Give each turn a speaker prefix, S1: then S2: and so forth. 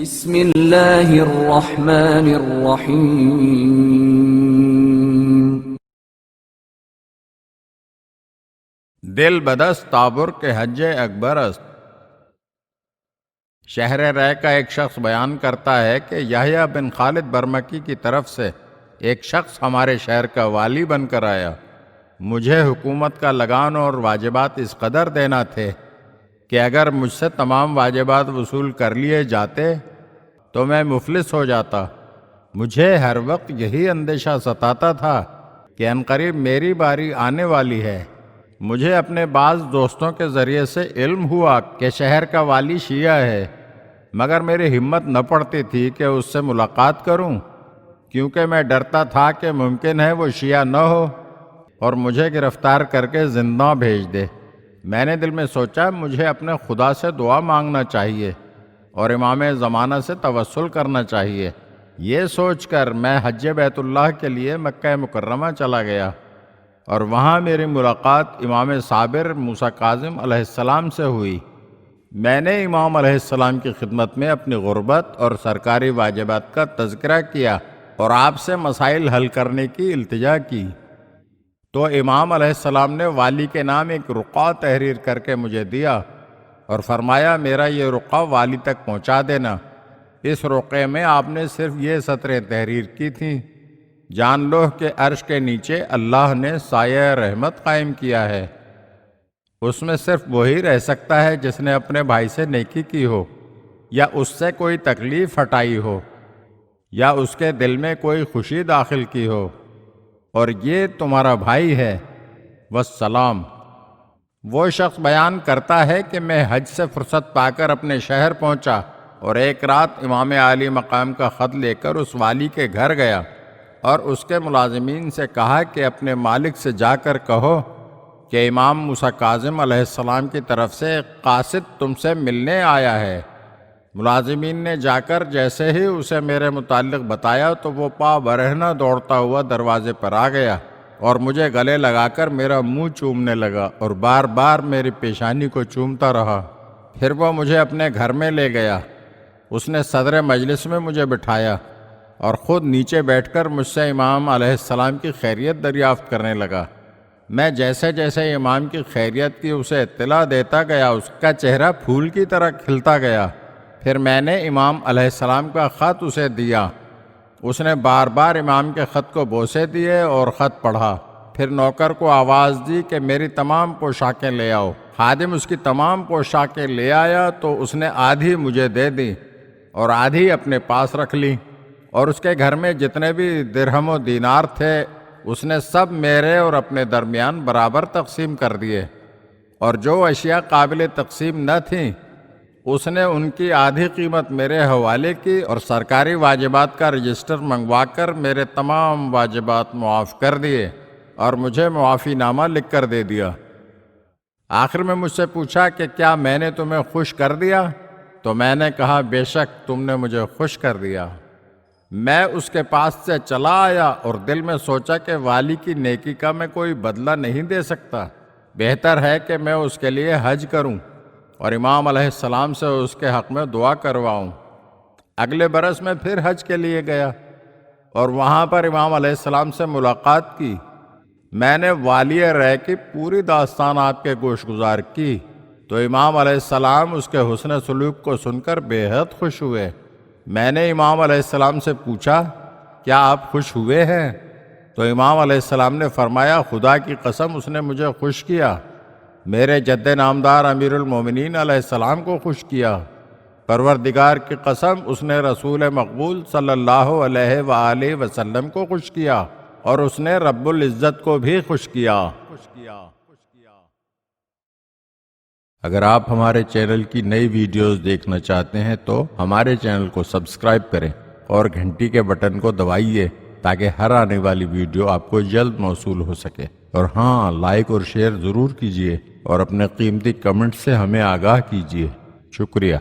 S1: بسم اللہ الرحمن الرحیم۔
S2: دل بدست تابر کے حج اکبر است۔ شہر رے کا ایک شخص بیان کرتا ہے کہ یحییٰ بن خالد برمکی کی طرف سے ایک شخص ہمارے شہر کا والی بن کر آیا۔ مجھے حکومت کا لگان اور واجبات اس قدر دینا تھے کہ اگر مجھ سے تمام واجبات وصول کر لیے جاتے تو میں مفلس ہو جاتا۔ مجھے ہر وقت یہی اندیشہ ستاتا تھا کہ عنقریب میری باری آنے والی ہے۔ مجھے اپنے بعض دوستوں کے ذریعے سے علم ہوا کہ شہر کا والی شیعہ ہے، مگر میری ہمت نہ پڑتی تھی کہ اس سے ملاقات کروں، کیونکہ میں ڈرتا تھا کہ ممکن ہے وہ شیعہ نہ ہو اور مجھے گرفتار کر کے زندہ بھیج دے۔ میں نے دل میں سوچا مجھے اپنے خدا سے دعا مانگنا چاہیے اور امام زمانہ سے توسل کرنا چاہیے۔ یہ سوچ کر میں حج بیت اللہ کے لیے مکہ مکرمہ چلا گیا اور وہاں میری ملاقات امام صابر موسیٰ کاظم علیہ السلام سے ہوئی۔ میں نے امام علیہ السلام کی خدمت میں اپنی غربت اور سرکاری واجبات کا تذکرہ کیا اور آپ سے مسائل حل کرنے کی التجا کی، تو امام علیہ السلام نے والی کے نام ایک رقعہ تحریر کر کے مجھے دیا اور فرمایا میرا یہ رقعہ والی تک پہنچا دینا۔ اس رقعے میں آپ نے صرف یہ سطریں تحریر کی تھیں: جان لو کہ عرش کے نیچے اللہ نے سایہ رحمت قائم کیا ہے، اس میں صرف وہی رہ سکتا ہے جس نے اپنے بھائی سے نیکی کی ہو، یا اس سے کوئی تکلیف ہٹائی ہو، یا اس کے دل میں کوئی خوشی داخل کی ہو، اور یہ تمہارا بھائی ہے، والسلام۔ وہ شخص بیان کرتا ہے کہ میں حج سے فرصت پا کر اپنے شہر پہنچا اور ایک رات امام عالی مقام کا خط لے کر اس والی کے گھر گیا اور اس کے ملازمین سے کہا کہ اپنے مالک سے جا کر کہو کہ امام موسیٰ کاظم علیہ السلام کی طرف سے ایک قاصد تم سے ملنے آیا ہے۔ ملازمین نے جا کر جیسے ہی اسے میرے متعلق بتایا تو وہ پا برہنہ دوڑتا ہوا دروازے پر آ گیا اور مجھے گلے لگا کر میرا منہ چومنے لگا اور بار بار میری پیشانی کو چومتا رہا۔ پھر وہ مجھے اپنے گھر میں لے گیا۔ اس نے صدر مجلس میں مجھے بٹھایا اور خود نیچے بیٹھ کر مجھ سے امام علیہ السلام کی خیریت دریافت کرنے لگا۔ میں جیسے جیسے امام کی خیریت کی اسے اطلاع دیتا گیا اس کا چہرہ پھول کی طرح کھلتا گیا۔ پھر میں نے امام علیہ السلام کا خط اسے دیا۔ اس نے بار بار امام کے خط کو بوسے دیے اور خط پڑھا۔ پھر نوکر کو آواز دی کہ میری تمام پوشاکیں لے آؤ۔ خادم اس کی تمام پوشاکیں لے آیا تو اس نے آدھی مجھے دے دی اور آدھی اپنے پاس رکھ لی، اور اس کے گھر میں جتنے بھی درہم و دینار تھے اس نے سب میرے اور اپنے درمیان برابر تقسیم کر دیے، اور جو اشیاء قابل تقسیم نہ تھیں اس نے ان کی آدھی قیمت میرے حوالے کی اور سرکاری واجبات کا رجسٹر منگوا کر میرے تمام واجبات معاف کر دیے اور مجھے معافی نامہ لکھ کر دے دیا۔ آخر میں مجھ سے پوچھا کہ کیا میں نے تمہیں خوش کر دیا؟ تو میں نے کہا بے شک تم نے مجھے خوش کر دیا۔ میں اس کے پاس سے چلا آیا اور دل میں سوچا کہ والی کی نیکی کا میں کوئی بدلہ نہیں دے سکتا، بہتر ہے کہ میں اس کے لیے حج کروں اور امام علیہ السلام سے اس کے حق میں دعا کرواؤں۔ اگلے برس میں پھر حج کے لیے گیا اور وہاں پر امام علیہ السلام سے ملاقات کی۔ میں نے والی رے کی پوری داستان آپ کے گوش گزار کی تو امام علیہ السلام اس کے حسن سلوک کو سن کر بے حد خوش ہوئے۔ میں نے امام علیہ السلام سے پوچھا کیا آپ خوش ہوئے ہیں؟ تو امام علیہ السلام نے فرمایا خدا کی قسم اس نے مجھے خوش کیا، میرے جد نامدار امیر المومنین علیہ السلام کو خوش کیا، پروردگار کی قسم اس نے رسول مقبول صلی اللہ علیہ وآلہ وسلم کو خوش کیا، اور اس نے رب العزت کو بھی خوش کیا۔ اگر آپ ہمارے چینل کی نئی ویڈیوز دیکھنا چاہتے ہیں تو ہمارے چینل کو سبسکرائب کریں اور گھنٹی کے بٹن کو دبائیے تاکہ ہر آنے والی ویڈیو آپ کو جلد موصول ہو سکے، اور ہاں لائک اور شیئر ضرور کیجیے اور اپنے قیمتی کمنٹ سے ہمیں آگاہ کیجیے۔ شکریہ۔